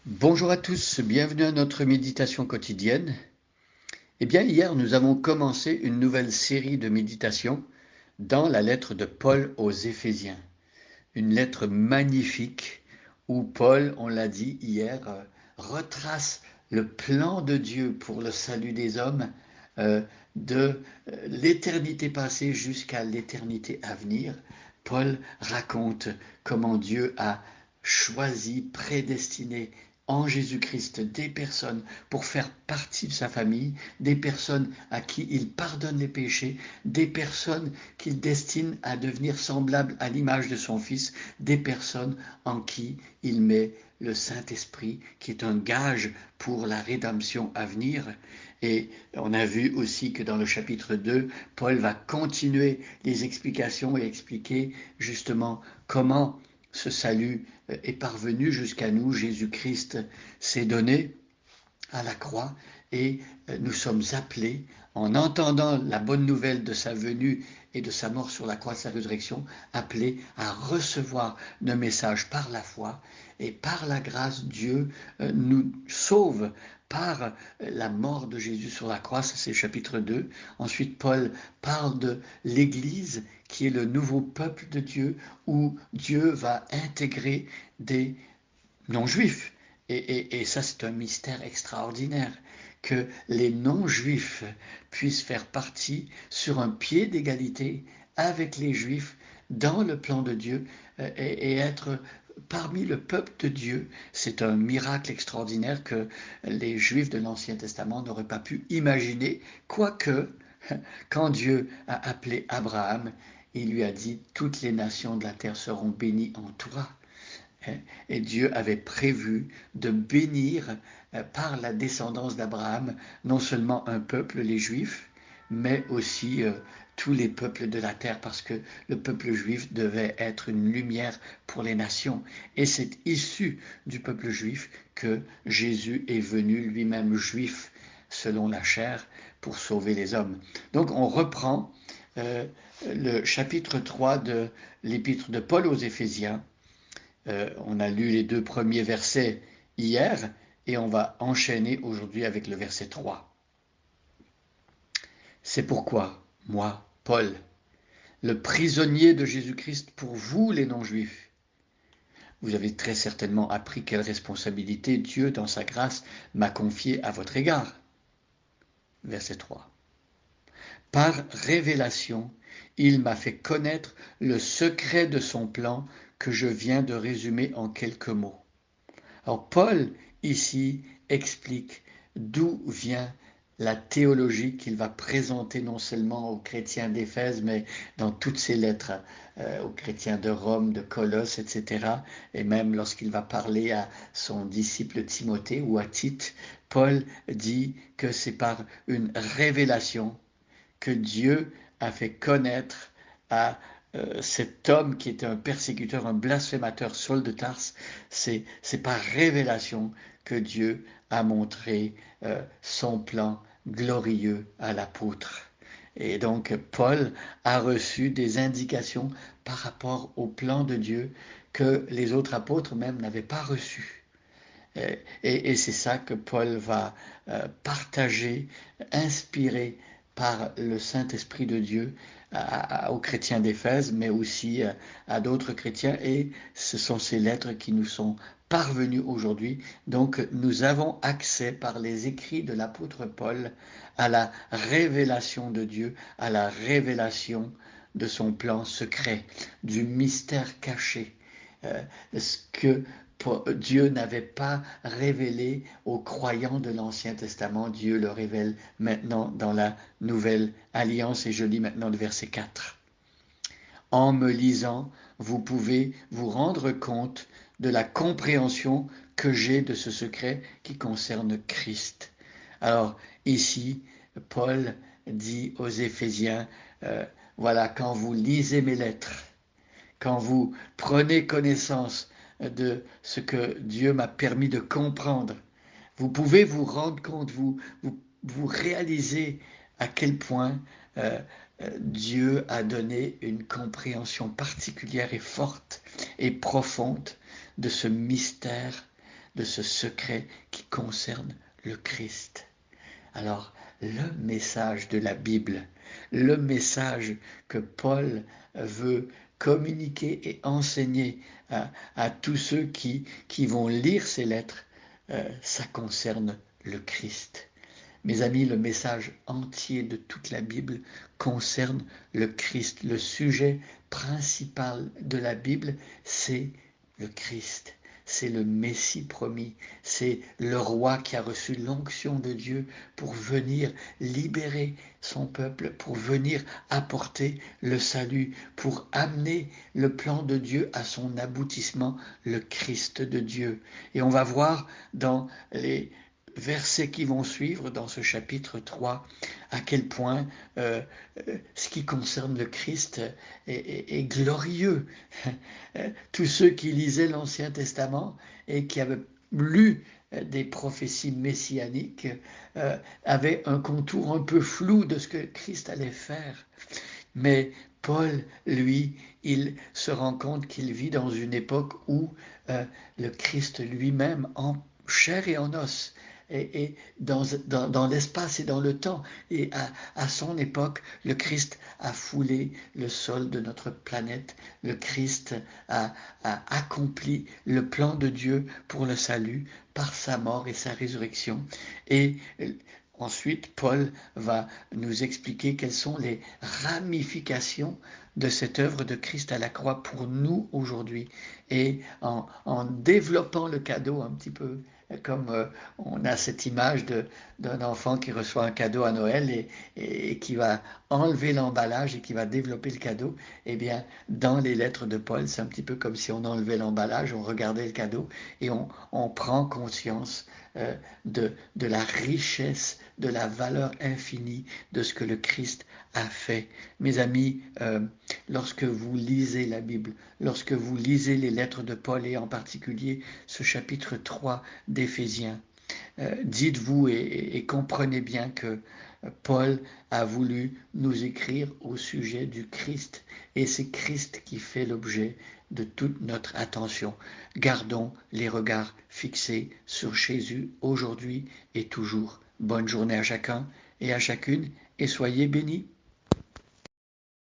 Bonjour à tous, bienvenue à notre méditation quotidienne. Eh bien, hier, nous avons commencé une nouvelle série de méditations dans la lettre de Paul aux Éphésiens. Une lettre magnifique où Paul, on l'a dit hier, retrace le plan de Dieu pour le salut des hommes euh, de l'éternité passée jusqu'à l'éternité à venir. Paul raconte comment Dieu a choisi, prédestiné en Jésus-Christ des personnes pour faire partie de sa famille, des personnes à qui il pardonne les péchés, des personnes qu'il destine à devenir semblables à l'image de son Fils, des personnes en qui il met le Saint-Esprit, qui est un gage pour la rédemption à venir. Et on a vu aussi que dans le chapitre 2, Paul va continuer les explications et expliquer justement comment ce salut est parvenu jusqu'à nous. Jésus-Christ s'est donné à la croix et nous sommes appelés, en entendant la bonne nouvelle de sa venue et de sa mort sur la croix de sa résurrection, appelés à recevoir le message par la foi et par la grâce. Dieu nous sauve par la mort de Jésus sur la croix, ça c'est le chapitre 2. Ensuite, Paul parle de l'Église qui est le nouveau peuple de Dieu où Dieu va intégrer des non-juifs. Et ça, c'est un mystère extraordinaire, que les non-juifs puissent faire partie sur un pied d'égalité avec les juifs dans le plan de Dieu et être parmi le peuple de Dieu. C'est un miracle extraordinaire que les juifs de l'Ancien Testament n'auraient pas pu imaginer, quoique quand Dieu a appelé Abraham, il lui a dit « Toutes les nations de la terre seront bénies en toi ». Et Dieu avait prévu de bénir par la descendance d'Abraham non seulement un peuple, les Juifs, mais aussi tous les peuples de la terre, parce que le peuple juif devait être une lumière pour les nations. Et c'est issu du peuple juif que Jésus est venu, lui-même juif, selon la chair, pour sauver les hommes. Donc on reprend le chapitre 3 de l'épître de Paul aux Éphésiens. On a lu les deux premiers versets hier et on va enchaîner aujourd'hui avec le verset 3. C'est pourquoi, moi, Paul, le prisonnier de Jésus-Christ pour vous les non-juifs, vous avez très certainement appris quelle responsabilité Dieu, dans sa grâce, m'a confiée à votre égard. Verset 3. Par révélation, il m'a fait connaître le secret de son plan que je viens de résumer en quelques mots. Alors Paul, ici, explique d'où vient la théologie qu'il va présenter non seulement aux chrétiens d'Éphèse, mais dans toutes ses lettres, aux chrétiens de Rome, de Colosse, etc. Et même lorsqu'il va parler à son disciple Timothée ou à Tite, Paul dit que c'est par une révélation que Dieu a fait connaître à cet homme qui était un persécuteur, un blasphémateur, Saul de Tarse. C'est par révélation que Dieu a montré son plan glorieux à l'apôtre. Et donc Paul a reçu des indications par rapport au plan de Dieu que les autres apôtres même n'avaient pas reçu. Et c'est ça que Paul va partager, inspiré par le Saint-Esprit de Dieu aux chrétiens d'Éphèse, mais aussi à d'autres chrétiens. Et ce sont ces lettres qui nous sont parvenues aujourd'hui. Donc nous avons accès par les écrits de l'apôtre Paul à la révélation de Dieu, à la révélation de son plan secret, du mystère caché. Ce que Dieu n'avait pas révélé aux croyants de l'Ancien Testament, Dieu le révèle maintenant dans la nouvelle alliance. Et je lis maintenant le verset 4. En me lisant, vous pouvez vous rendre compte de la compréhension que j'ai de ce secret qui concerne Christ. Alors ici, Paul dit aux Éphésiens, voilà, quand vous lisez mes lettres, quand vous prenez connaissance de ce que Dieu m'a permis de comprendre, vous pouvez vous rendre compte, vous réalisez à quel point Dieu a donné une compréhension particulière et forte et profonde de ce mystère de ce secret qui concerne le Christ. Alors, le message de la Bible, le message que Paul veut communiquer et enseigner à tous ceux qui vont lire ces lettres, ça concerne le Christ. Mes amis, le message entier de toute la Bible concerne le Christ. Le sujet principal de la Bible, c'est le Christ. C'est le Messie promis. C'est le roi qui a reçu l'onction de Dieu pour venir libérer son peuple, pour venir apporter le salut, pour amener le plan de Dieu à son aboutissement, le Christ de Dieu. Et on va voir dans les versets qui vont suivre dans ce chapitre 3, à quel point ce qui concerne le Christ est glorieux. Tous ceux qui lisaient l'Ancien Testament et qui avaient lu des prophéties messianiques avaient un contour un peu flou de ce que Christ allait faire. Mais Paul, lui, il se rend compte qu'il vit dans une époque où le Christ lui-même, en chair et en os, et dans l'espace et dans le temps. Et à son époque, le Christ a foulé le sol de notre planète. Le Christ a accompli le plan de Dieu pour le salut par sa mort et sa résurrection. Et ensuite, Paul va nous expliquer quelles sont les ramifications de cette œuvre de Christ à la croix pour nous aujourd'hui. Et en développant le cadeau un petit peu, comme on a cette image d'un enfant qui reçoit un cadeau à Noël et qui va enlever l'emballage et qui va développer le cadeau, eh bien, dans les lettres de Paul, c'est un petit peu comme si on enlevait l'emballage, on regardait le cadeau et on prend conscience de la richesse, de la valeur infinie de ce que le Christ a fait. Mes amis, lorsque vous lisez la Bible, lorsque vous lisez les lettres de Paul et en particulier ce chapitre 3 d'Éphésiens, dites-vous et comprenez bien que Paul a voulu nous écrire au sujet du Christ et c'est Christ qui fait l'objet de toute notre attention. Gardons les regards fixés sur Jésus aujourd'hui et toujours. Bonne journée à chacun et à chacune et soyez bénis.